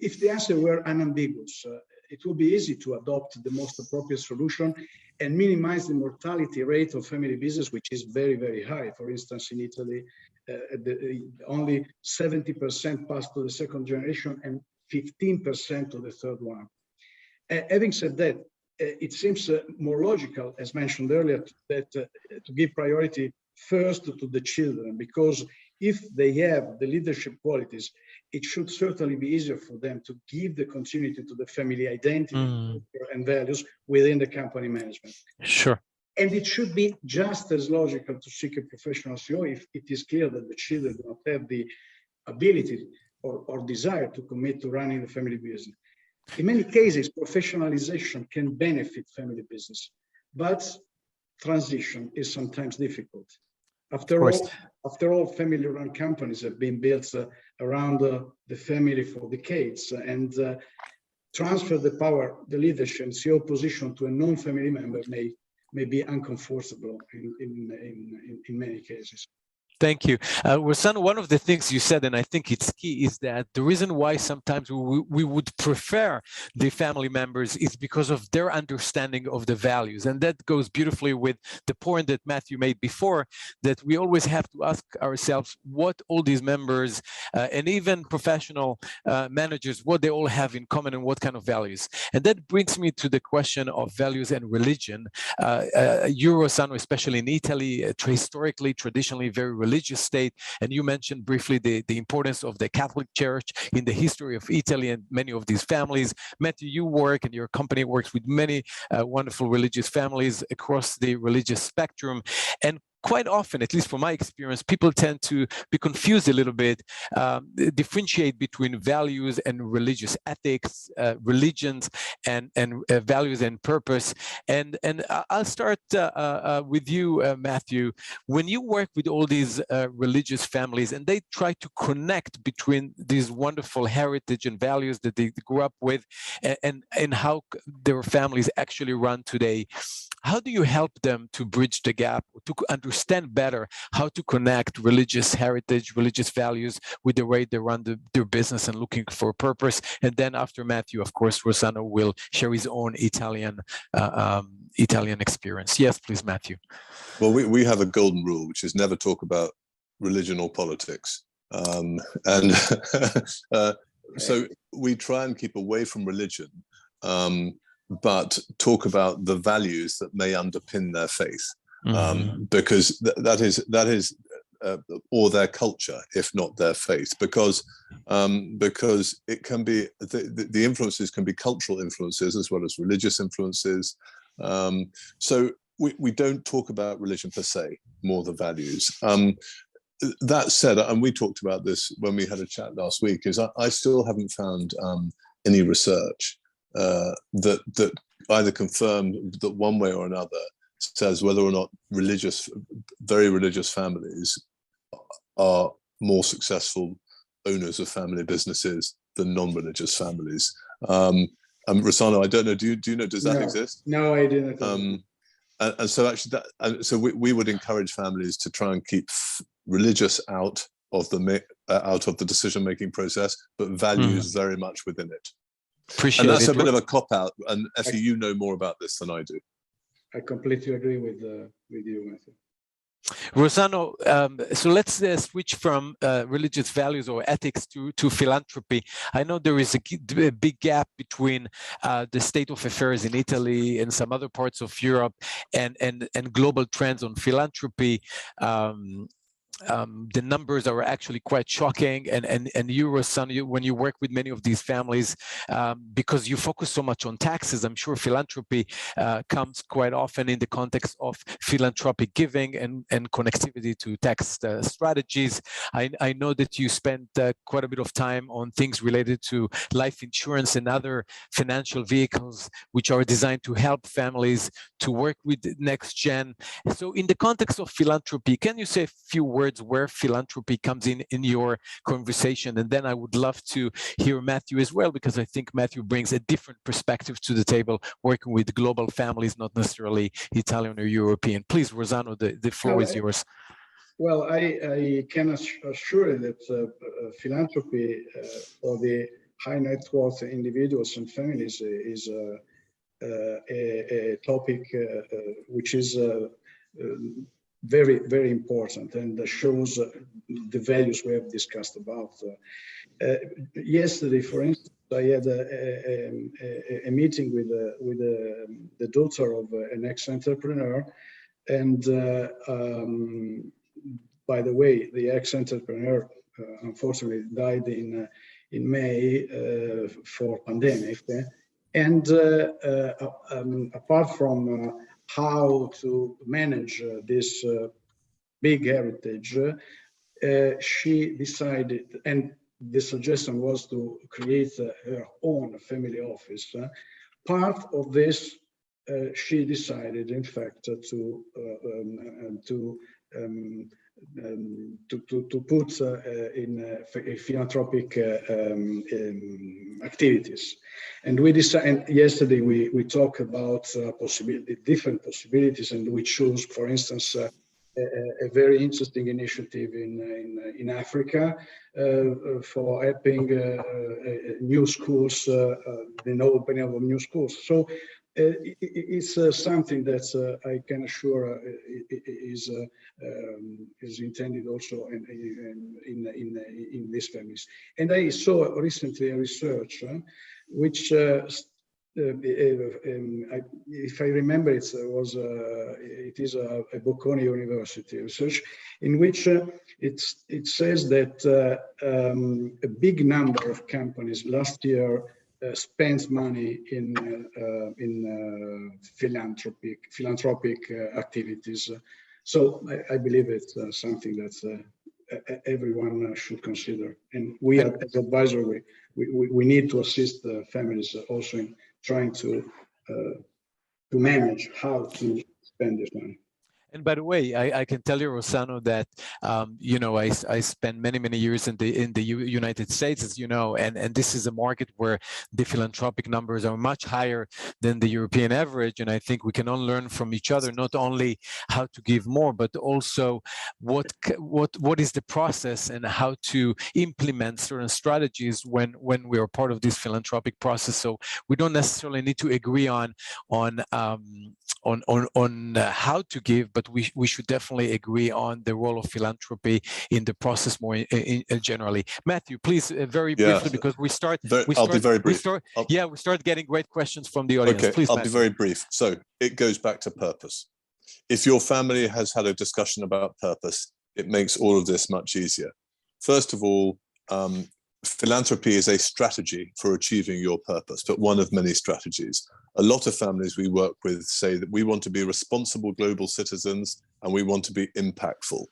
if the answer were unambiguous, it would be easy to adopt the most appropriate solution and minimize the mortality rate of family business, which is very, very high. For instance, in Italy, only 70% pass to the second generation and 15% to the third one. Having said that, it seems more logical, as mentioned earlier, that to give priority first to the children, because if they have the leadership qualities, it should certainly be easier for them to give the continuity to the family identity and values within the company management. Sure. And it should be just as logical to seek a professional CEO if it is clear that the children do not have the ability or desire to commit to running the family business. In many cases, professionalization can benefit family business, but transition is sometimes difficult. After all, family-run companies have been built around the family for decades, and transfer the power, the leadership, and CEO position to a non-family member may be uncomfortable in many cases. Thank you. Rossano, one of the things you said, and I think it's key, is that the reason why sometimes we would prefer the family members is because of their understanding of the values. And that goes beautifully with the point that Matthew made before, that we always have to ask ourselves what all these members and even professional managers, what they all have in common and what kind of values. And that brings me to the question of values and religion. You, Rossano, especially in Italy, historically, traditionally very religious state, and you mentioned briefly the importance of the Catholic Church in the history of Italy and many of these families. Matthew, you work and your company works with many wonderful religious families across the religious spectrum, and quite often, at least from my experience, people tend to be confused a little bit, differentiate between values and religious ethics, religions and values and purpose. And I'll start with you, Matthew. When you work with all these religious families and they try to connect between these wonderful heritage and values that they grew up with and how their families actually run today, how do you help them to bridge the gap, to understand better how to connect religious heritage, religious values with the way they run their business and looking for a purpose? And then after Matthew, of course, Rossano will share his own Italian experience. Yes, please, Matthew. Well, we have a golden rule, which is never talk about religion or politics. So we try and keep away from religion, but talk about the values that may underpin their faith, because that is or their culture, if not their faith, because it can be the influences can be cultural influences as well as religious influences. So we don't talk about religion per se, more the values. That said, and we talked about this when we had a chat last week, is I still haven't found any research that either confirmed that one way or another says whether or not very religious families are more successful owners of family businesses than non-religious families. Rossano, I don't know. Do you know? Does that exist? No, I didn't. And so actually, so we would encourage families to try and keep religious out of the decision-making process, but values very much within it. Appreciate and that's it. A bit of a cop-out. And Effie, you know more about this than I do. I completely agree with you, Matthew. Rossano, so let's switch from religious values or ethics to philanthropy. I know there is a big gap between the state of affairs in Italy and some other parts of Europe and global trends on philanthropy. the numbers are actually quite shocking. And you, Rossano, when you work with many of these families, because you focus so much on taxes, I'm sure philanthropy comes quite often in the context of philanthropic giving and connectivity to tax strategies. I know that you spent quite a bit of time on things related to life insurance and other financial vehicles which are designed to help families to work with next gen. So in the context of philanthropy, can you say a few words where philanthropy comes in your conversation? And then I would love to hear Matthew as well, because I think Matthew brings a different perspective to the table, working with global families, not necessarily Italian or European. Please, Rossano, the floor is yours. Well, I can assure you that philanthropy for the high net worth individuals and families is a topic which is very, very important and shows the values we have discussed about. Yesterday, for instance, I had a meeting with the daughter of an ex-entrepreneur, and by the way, the ex-entrepreneur unfortunately died in May for pandemic. And apart from how to manage this big heritage, she decided, and the suggestion was to create her own family office. Part of this, she decided, in fact, to put in philanthropic activities. And we decided, yesterday we talked about different possibilities, and we chose, for instance, a very interesting initiative in Africa for helping new schools, the opening of new schools. So it's something that I can assure is intended also in these families. And I saw recently a research which, if I remember, it is a Bocconi University research in which it says that a big number of companies last year spends money in philanthropic activities. So I believe it's something that everyone should consider. And we, as advisor, we need to assist the families also in trying to manage how to spend this money. And by the way, I can tell you, Rossano, that you know, I spent many years in the United States, as you know, and this is a market where the philanthropic numbers are much higher than the European average. And I think we can all learn from each other, not only how to give more, but also what is the process and how to implement certain strategies when we are part of this philanthropic process. So we don't necessarily need to agree on how to give, but we should definitely agree on the role of philanthropy in the process more generally. Matthew, please, very briefly, because we start getting great questions from the audience. Okay, please, I'll Matthew. be very brief. So it goes back to purpose. If your family has had a discussion about purpose, it makes all of this much easier. First of all, philanthropy is a strategy for achieving your purpose, but one of many strategies. A lot of families we work with say that we want to be responsible global citizens and we want to be impactful.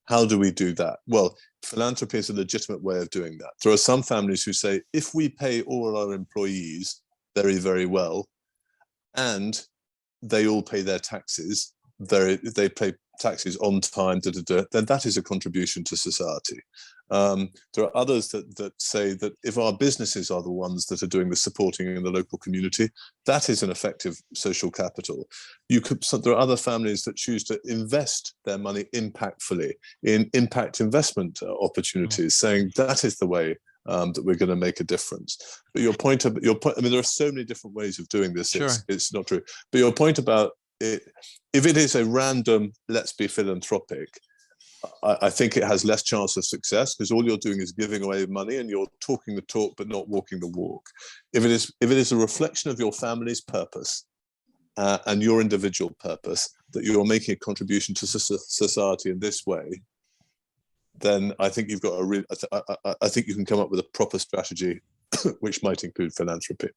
How do we do that? Well, philanthropy is a legitimate way of doing that. There are some families who say, if we pay all our employees very, very well, and they all pay their taxes, they pay taxes on time, then that is a contribution to society. There are others that say that if our businesses are the ones that are doing the supporting in the local community, that is an effective social capital. There are other families that choose to invest their money impactfully in impact investment opportunities, saying that is the way that we're going to make a difference. But your point, I mean, there are so many different ways of doing this. Sure. It's not true. But your point about it, if it is a random, let's be philanthropic, I think it has less chance of success because all you're doing is giving away money and you're talking the talk but not walking the walk. If it is a reflection of your family's purpose and your individual purpose, that you're making a contribution to society in this way, then I think you've got a real. I think you can come up with a proper strategy, which might include philanthropy.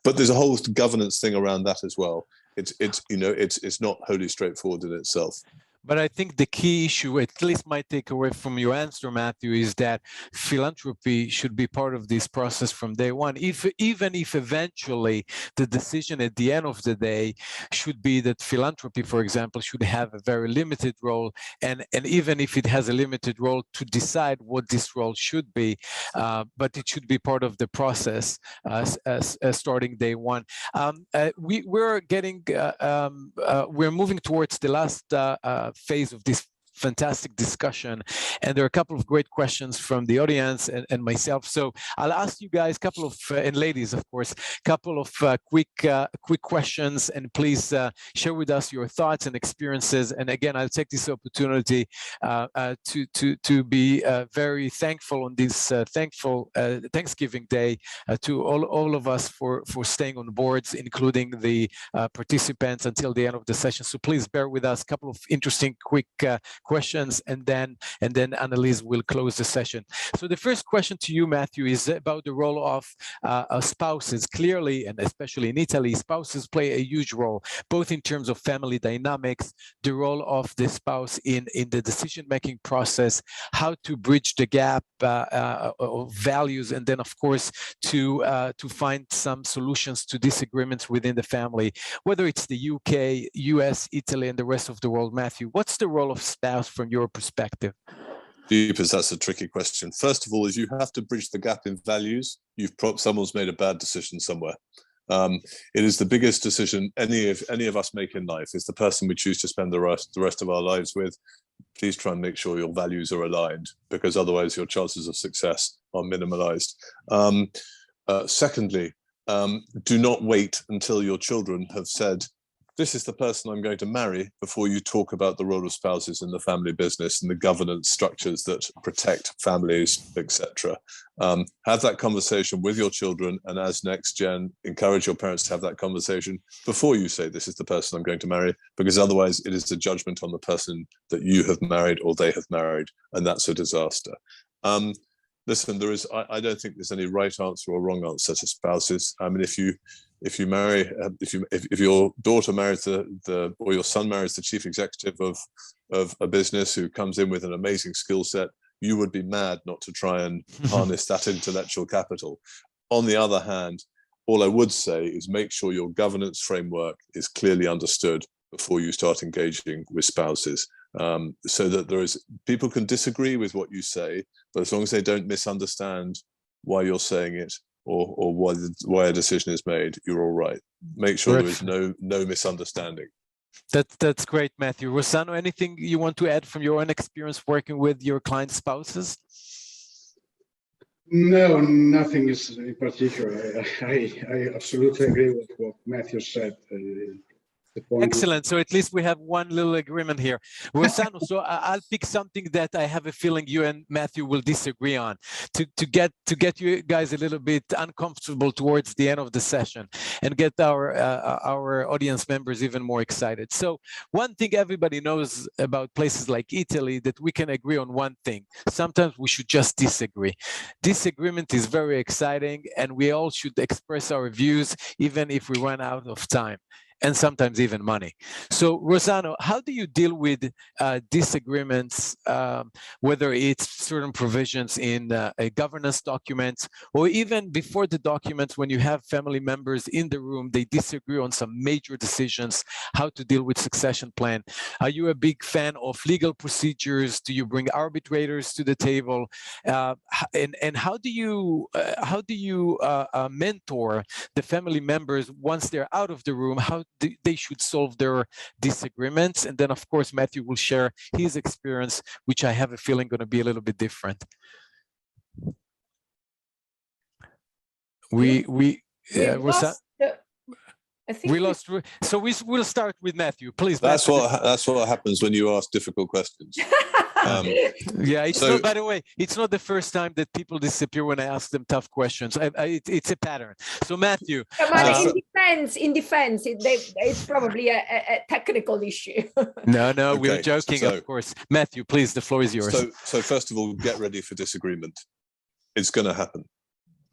But there's a whole governance thing around that as well. It's not wholly straightforward in itself. But I think the key issue, at least my takeaway from your answer, Matthew, is that philanthropy should be part of this process from day one. Even if eventually the decision at the end of the day should be that philanthropy, for example, should have a very limited role, and even if it has a limited role, to decide what this role should be, but it should be part of the process starting day one. We're moving towards the last phase of this fantastic discussion, and there are a couple of great questions from the audience and myself. So I'll ask you guys a couple of, and ladies, of course, a couple of quick questions, and please share with us your thoughts and experiences. And again, I'll take this opportunity to be very thankful on this thankful Thanksgiving Day to all of us for staying on boards, including the participants until the end of the session. So please bear with us. A couple of interesting quick questions, and then Annalise will close the session. So the first question to you, Matthew, is about the role of spouses. Clearly, and especially in Italy, spouses play a huge role, both in terms of family dynamics, the role of the spouse in the decision-making process, how to bridge the gap of values, and then, of course, to find some solutions to disagreements within the family, whether it's the UK, US, Italy, and the rest of the world. Matthew, what's the role of spouse from your perspective? Jeepers, that's a tricky question. First of all, is you have to bridge the gap in values. Someone's made a bad decision somewhere. It is the biggest decision any of us make in life. It's the person we choose to spend the rest of our lives with. Please try and make sure your values are aligned, because otherwise your chances of success are minimalized. Secondly, do not wait until your children have said, this is the person I'm going to marry, before you talk about the role of spouses in the family business and the governance structures that protect families, etc. Have that conversation with your children, and as next gen, encourage your parents to have that conversation before you say, this is the person I'm going to marry, because otherwise it is a judgment on the person that you have married or they have married, and that's a disaster. Listen, I don't think there's any right answer or wrong answer to spouses. I mean, if your daughter marries or your son marries the chief executive of a business who comes in with an amazing skill set, you would be mad not to try and harness that intellectual capital. On the other hand, all I would say is make sure your governance framework is clearly understood before you start engaging with spouses. So that people can disagree with what you say, but as long as they don't misunderstand why you're saying it or why a decision is made, you're all right. Make sure there is no misunderstanding. That's great, Matthew. Rossano, anything you want to add from your own experience working with your client spouses? No, nothing is in particular. I absolutely agree with what Matthew said. Excellent. So at least we have one little agreement here. Rossano, so I'll pick something that I have a feeling you and Matthew will disagree on to get you guys a little bit uncomfortable towards the end of the session and get our audience members even more excited. So one thing everybody knows about places like Italy, that we can agree on one thing. Sometimes we should just disagree. Disagreement is very exciting, and we all should express our views even if we run out of time, and sometimes even money. So Rossano, how do you deal with disagreements, whether it's certain provisions in a governance document, or even before the documents, when you have family members in the room, they disagree on some major decisions, how to deal with succession plan? Are you a big fan of legal procedures? Do you bring arbitrators to the table? And how do you mentor the family members once they're out of the room, how they should solve their disagreements? And then, of course, Matthew will share his experience, which I have a feeling going to be a little bit different. So we'll start with Matthew, please. That's what happens when you ask difficult questions. Yeah, it's So- not, by the way, it's not the first time that people disappear when I ask them tough questions. It's a pattern. So Matthew. But in defense, it's probably a technical issue. No, Okay, we're joking, so- of course. Matthew, please, the floor is yours. So first of all, get ready for disagreement. It's going to happen.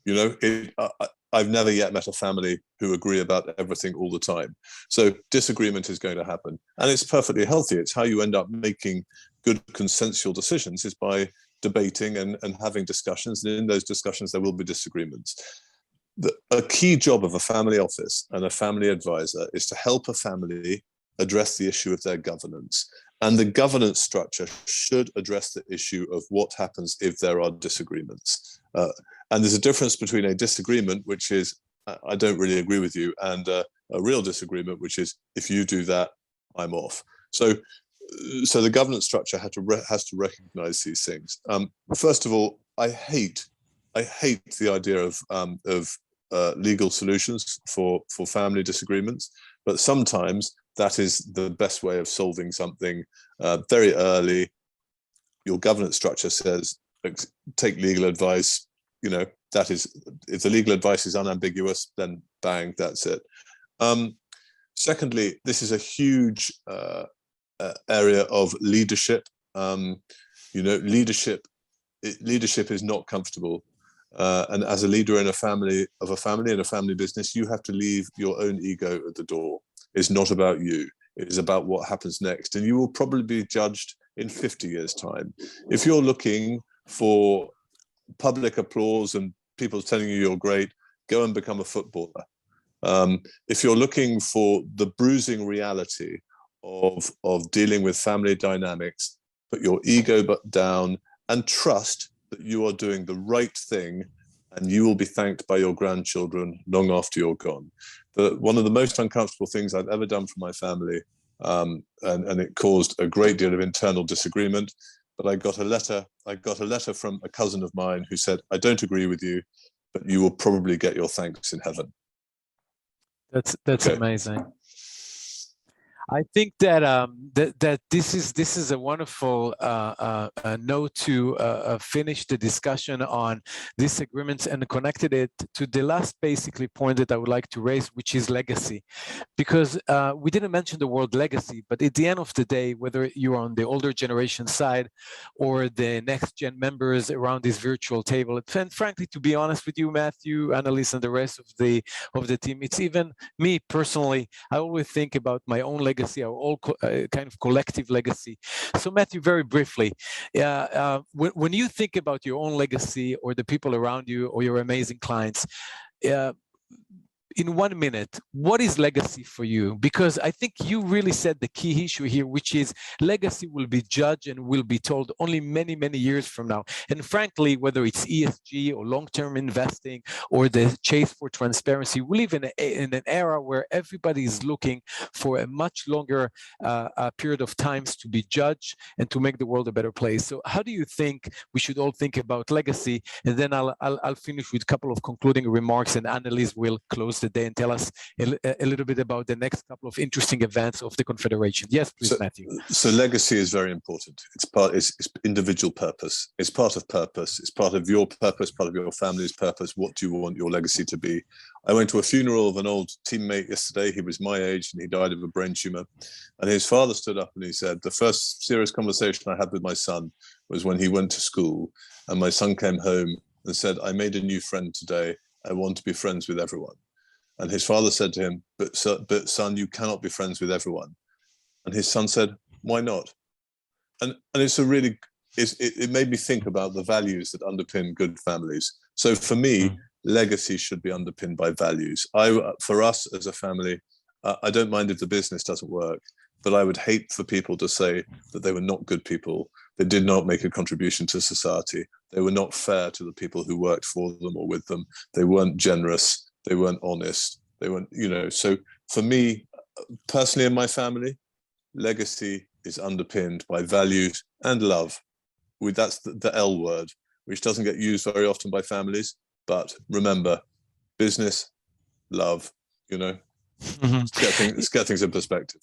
You know, I've never yet met a family who agree about everything all the time. So disagreement is going to happen, and it's perfectly healthy. It's how you end up making good consensual decisions, is by debating and having discussions. And in those discussions, there will be disagreements. A key job of a family office and a family advisor is to help a family address the issue of their governance. And the governance structure should address the issue of what happens if there are disagreements. And there's a difference between a disagreement, which is, I don't really agree with you, and a real disagreement, which is, if you do that, I'm off. So the governance structure has to recognize these things. First of all, I hate the idea of legal solutions for family disagreements, but sometimes that is the best way of solving something very early. Your governance structure says, take legal advice. You know, that is, if the legal advice is unambiguous, then bang, that's it. Secondly, this is a huge area of leadership. You know, leadership is not comfortable. And as a leader in a family in a family business, you have to leave your own ego at the door. It's not about you. It is about what happens next. And you will probably be judged in 50 years' time. If you're looking for public applause and people telling you you're great, go and become a footballer. If you're looking for the bruising reality of dealing with family dynamics, put your ego down and trust that you are doing the right thing, and you will be thanked by your grandchildren long after you're gone. One of the most uncomfortable things I've ever done for my family, and it caused a great deal of internal disagreement, but I got a letter from a cousin of mine who said, I don't agree with you, but you will probably get your thanks in heaven. That's Okay. amazing. I think that that this is a wonderful note to finish the discussion on disagreements, and connected it to the last basically point that I would like to raise, which is legacy. Because we didn't mention the word legacy, but at the end of the day, whether you're on the older generation side or the next gen members around this virtual table, and frankly, to be honest with you, Matthew, Annalise, and the rest of the team, it's even me personally, I always think about my own legacy, our all kind of collective legacy. So Matthew, very briefly, when you think about your own legacy or the people around you or your amazing clients, in 1 minute, what is legacy for you? Because I think you really said the key issue here, which is legacy will be judged and will be told only many, many years from now. And frankly, whether it's ESG or long-term investing or the chase for transparency, we live in an era where everybody is looking for a much longer period of times to be judged and to make the world a better place. So how do you think we should all think about legacy? And then I'll finish with a couple of concluding remarks, and Annalise will close the day and tell us a little bit about the next couple of interesting events of the Confederation. Yes, please, Matthew. So legacy is very important. It's individual purpose. It's part of purpose. It's part of your purpose, part of your family's purpose. What do you want your legacy to be? I went to a funeral of an old teammate yesterday. He was my age and he died of a brain tumor. And his father stood up and he said, the first serious conversation I had with my son was when he went to school, and my son came home and said, I made a new friend today. I want to be friends with everyone. And his father said to him, but son, you cannot be friends with everyone. And his son said, why not? And it's a really, it made me think about the values that underpin good families. So for me, legacy should be underpinned by values. For us as a family, I don't mind if the business doesn't work, but I would hate for people to say that they were not good people. They did not make a contribution to society. They were not fair to the people who worked for them or with them. They weren't generous. They weren't honest. They weren't, so for me, personally in my family, legacy is underpinned by values and love. That's the L word, which doesn't get used very often by families. But remember, business, love, Let's get things in perspective.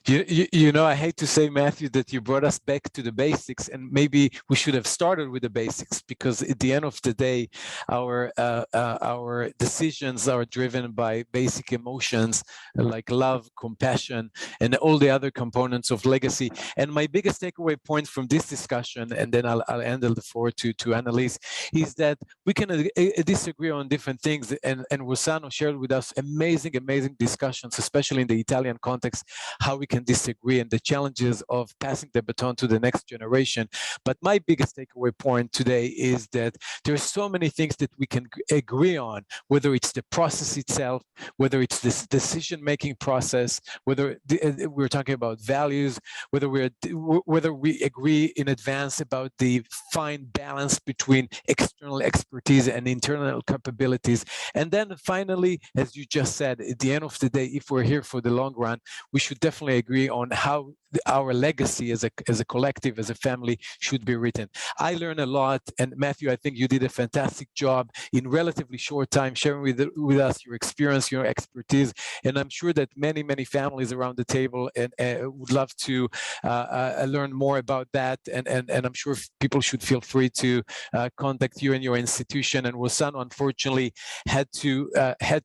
You know, I hate to say, Matthew, that you brought us back to the basics, and maybe we should have started with the basics, because at the end of the day, our decisions are driven by basic emotions like love, compassion, and all the other components of legacy. And my biggest takeaway point from this discussion, and then I'll hand the floor to Annalise, is that we can disagree on different things. And Rossano shared with us amazing discussions, especially in the Italian context, how we can disagree and the challenges of passing the baton to the next generation. But my biggest takeaway point today is that there's so many things that we can agree on, whether it's the process itself, whether it's this decision-making process, whether we're talking about values, whether we agree in advance about the fine balance between external expertise and internal capabilities. And then finally, as you just said, at the end of the day, if we're here for the long run, we should definitely agree on how our legacy as a collective, as a family, should be written. I learned a lot, and Matthew, I think you did a fantastic job in relatively short time sharing with us your experience, your expertise, and I'm sure that many families around the table and would love to learn more about that, and I'm sure people should feel free to contact you and your institution. And Rossano unfortunately had to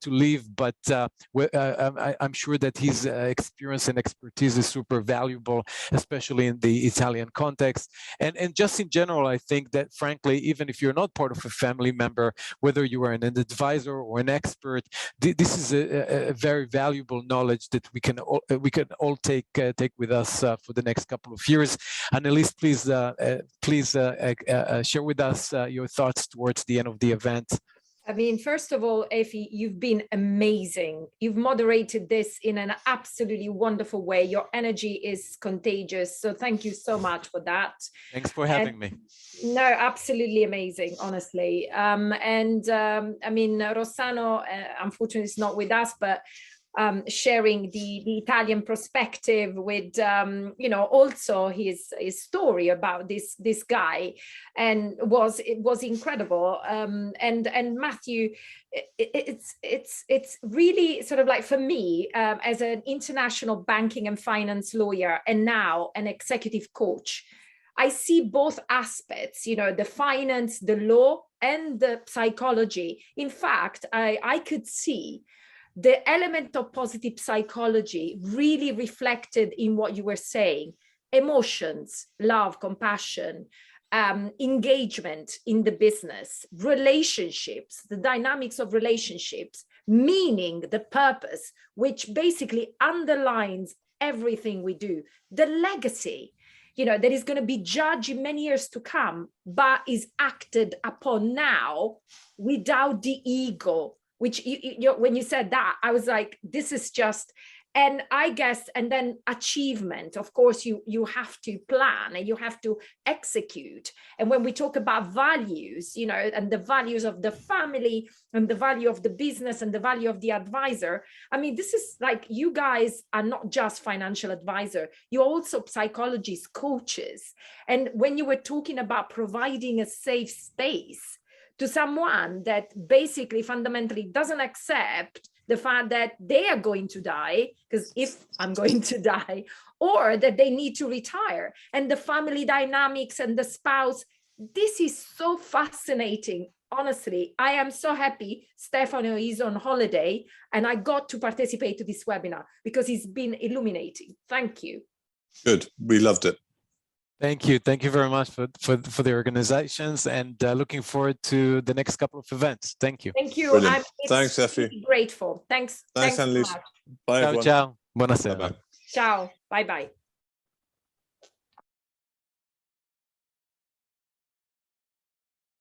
leave, but I'm sure that his experience and expertise is super valuable, especially in the Italian context. And just in general, I think that frankly, even if you're not part of a family member, whether you are an advisor or an expert, this is a very valuable knowledge that we can all take with us for the next couple of years. Annalise, please share with us your thoughts towards the end of the event. I mean, first of all, Effie, you've been amazing. You've moderated this in an absolutely wonderful way. Your energy is contagious. So thank you so much for that. Thanks for having me. No, absolutely amazing, honestly. I mean, Rossano, unfortunately, is not with us, but sharing the Italian perspective with, you know, also his story about this guy, and it was incredible. And Matthew, it's really sort of like, for me, as an international banking and finance lawyer, and now an executive coach, I see both aspects, you know, the finance, the law, and the psychology. In fact, I could see the element of positive psychology really reflected in what you were saying: emotions, love, compassion, engagement in the business, relationships, the dynamics of relationships, meaning, the purpose, which basically underlines everything we do, the legacy, you know, that is going to be judged in many years to come, but is acted upon now without the ego. Which when you said that, I was like, this is just, and I guess, and then achievement. Of course, you have to plan and you have to execute. And when we talk about values, you know, and the values of the family and the value of the business and the value of the advisor, I mean, this is like, you guys are not just financial advisor, you're also psychologists, coaches. And when you were talking about providing a safe space to someone that basically fundamentally doesn't accept the fact that they are going to die, because if I'm going to die, or that they need to retire, and the family dynamics and the spouse, this is so fascinating. Honestly, I am so happy Stefano is on holiday and I got to participate to this webinar, because it's been illuminating. Thank you. Good, we loved it. Thank you very much for the organizations, and looking forward to the next couple of events. Thank you. Thank you. Thanks, Effie. Grateful. Thanks. Thanks, Annalise. So bye, ciao, everyone. ciao. Buonasera. Bye-bye. Ciao. Bye bye.